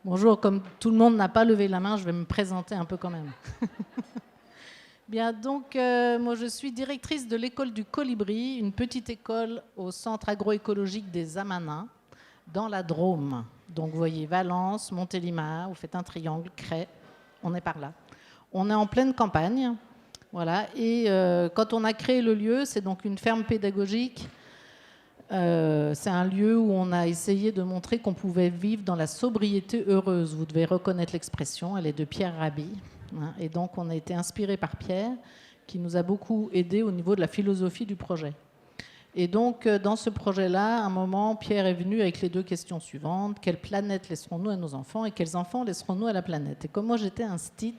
Bonjour, comme tout le monde n'a pas levé la main, je vais me présenter un peu quand même. Bien, donc, moi je suis directrice de l'école du Colibri, une petite école au centre agroécologique des Amanins, dans la Drôme. Donc, vous voyez Valence, Montélimar, vous faites un triangle, Crest, on est par là. On est en pleine campagne, voilà. Et quand on a créé le lieu, c'est donc une ferme pédagogique. C'est un lieu où on a essayé de montrer qu'on pouvait vivre dans la sobriété heureuse. Vous devez reconnaître l'expression, elle est de Pierre Rabhi. Et donc, on a été inspiré par Pierre, qui nous a beaucoup aidé au niveau de la philosophie du projet. Et donc, dans ce projet-là, à un moment, Pierre est venu avec les deux questions suivantes. Quelle planète laisserons-nous à nos enfants et quels enfants laisserons-nous à la planète? Et comme moi, j'étais un stit,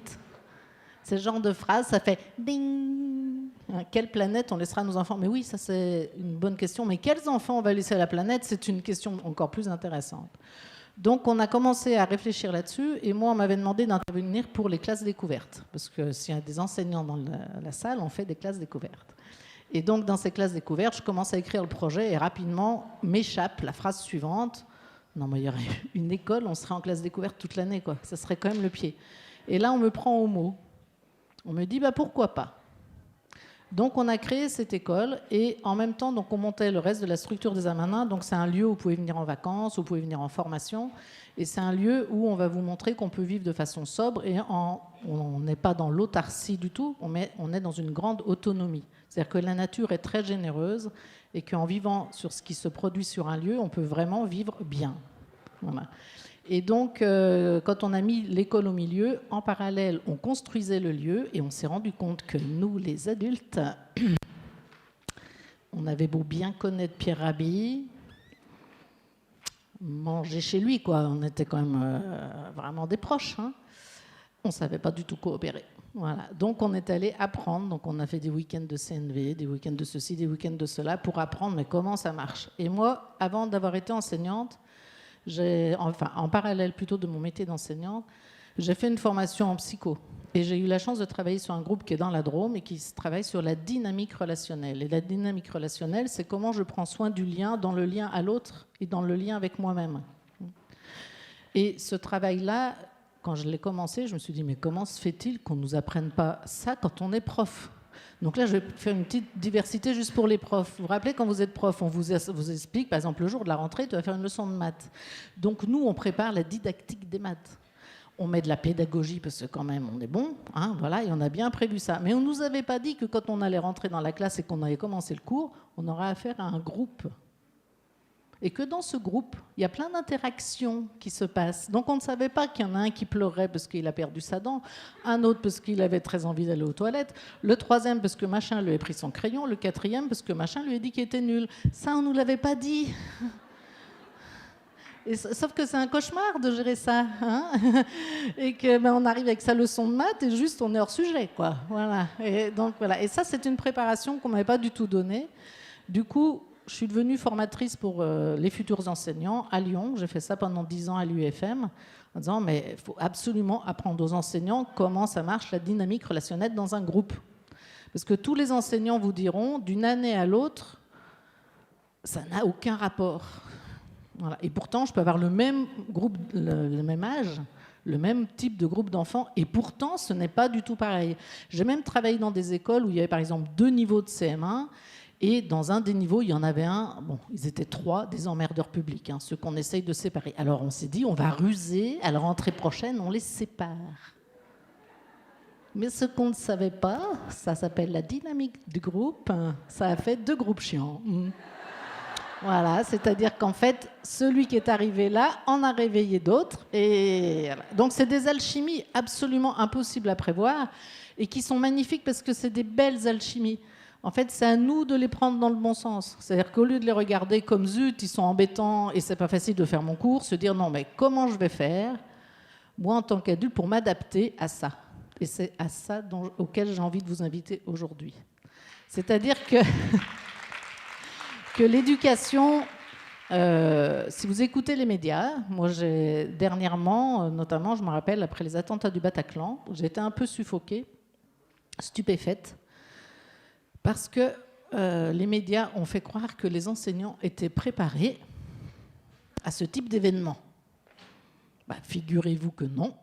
ce genre de phrase, ça fait ding. Quelle planète on laissera à nos enfants? Mais oui, ça c'est une bonne question. Mais quels enfants on va laisser à la planète? C'est une question encore plus intéressante. Donc on a commencé à réfléchir là-dessus. Et moi, on m'avait demandé d'intervenir pour les classes découvertes. Parce que s'il y a des enseignants dans la salle, on fait des classes découvertes. Et donc dans ces classes découvertes, je commence à écrire le projet et rapidement m'échappe la phrase suivante. Non, mais il y aurait une école, on serait en classe découverte toute l'année, quoi. Ça serait quand même le pied. Et là, on me prend au mot. On me dit, bah, pourquoi pas? Donc, on a créé cette école et en même temps, donc, on montait le reste de la structure des Amanins. Donc, c'est un lieu où vous pouvez venir en vacances, où vous pouvez venir en formation. Et c'est un lieu où on va vous montrer qu'on peut vivre de façon sobre et on n'est pas dans l'autarcie du tout, on est dans une grande autonomie. C'est-à-dire que la nature est très généreuse et qu'en vivant sur ce qui se produit sur un lieu, on peut vraiment vivre bien. Voilà. Et donc, quand on a mis l'école au milieu, en parallèle, on construisait le lieu et on s'est rendu compte que nous, les adultes, on avait beau bien connaître Pierre Rabhi, manger chez lui, quoi. On était quand même vraiment des proches. Hein. On ne savait pas du tout coopérer. Voilà. Donc, on est allé apprendre. Donc, on a fait des week-ends de CNV, des week-ends de ceci, des week-ends de cela, pour apprendre mais comment ça marche. Et moi, avant d'avoir été enseignante, en parallèle plutôt de mon métier d'enseignante, j'ai fait une formation en psycho. Et j'ai eu la chance de travailler sur un groupe qui est dans la Drôme et qui travaille sur la dynamique relationnelle. Et la dynamique relationnelle, c'est comment je prends soin du lien dans le lien à l'autre et dans le lien avec moi-même. Et ce travail-là, quand je l'ai commencé, je me suis dit, mais comment se fait-il qu'on ne nous apprenne pas ça quand on est prof ? Donc là, je vais faire une petite diversité juste pour les profs. Vous vous rappelez, quand vous êtes prof, on vous explique, par exemple, le jour de la rentrée, tu vas faire une leçon de maths. Donc nous, on prépare la didactique des maths. On met de la pédagogie, parce que quand même, on est bon, hein, voilà, et on a bien prévu ça. Mais on ne nous avait pas dit que quand on allait rentrer dans la classe et qu'on allait commencer le cours, on aurait affaire à un groupe. Et que dans ce groupe, il y a plein d'interactions qui se passent. Donc on ne savait pas qu'il y en a un qui pleurait parce qu'il a perdu sa dent, un autre parce qu'il avait très envie d'aller aux toilettes, le troisième parce que machin lui a pris son crayon, le quatrième parce que machin lui a dit qu'il était nul. Ça, on ne nous l'avait pas dit. Sauf que c'est un cauchemar de gérer ça. Hein, et qu'on arrive avec sa leçon de maths et juste on est hors sujet, quoi. Voilà. Et donc, voilà. Et ça, c'est une préparation qu'on ne m'avait pas du tout donnée. Du coup, je suis devenue formatrice pour les futurs enseignants à Lyon. J'ai fait ça pendant 10 ans à l'UFM, en disant mais il faut absolument apprendre aux enseignants comment ça marche la dynamique relationnelle dans un groupe. Parce que tous les enseignants vous diront, d'une année à l'autre, ça n'a aucun rapport. Voilà. Et pourtant, je peux avoir le même groupe, le même âge, le même type de groupe d'enfants, et pourtant, ce n'est pas du tout pareil. J'ai même travaillé dans des écoles où il y avait par exemple 2 niveaux de CM1, et dans un des niveaux, il y en avait un, bon, ils étaient 3, des emmerdeurs publics, hein, ceux qu'on essaye de séparer. Alors on s'est dit, on va ruser, à la rentrée prochaine, on les sépare. Mais ce qu'on ne savait pas, ça s'appelle la dynamique du groupe, ça a fait 2 groupes chiants. Voilà, c'est-à-dire qu'en fait, celui qui est arrivé là en a réveillé d'autres. Et voilà. Donc c'est des alchimies absolument impossibles à prévoir et qui sont magnifiques parce que c'est des belles alchimies. En fait, c'est à nous de les prendre dans le bon sens. C'est-à-dire qu'au lieu de les regarder comme zut, ils sont embêtants et c'est pas facile de faire mon cours, se dire non, mais comment je vais faire, moi en tant qu'adulte, pour m'adapter à ça. Et c'est à ça auquel j'ai envie de vous inviter aujourd'hui. C'est-à-dire que, que l'éducation, si vous écoutez les médias, moi j'ai dernièrement, notamment, je me rappelle, après les attentats du Bataclan, j'ai été un peu suffoquée, stupéfaite, parce que les médias ont fait croire que les enseignants étaient préparés à ce type d'événement. Figurez-vous que non.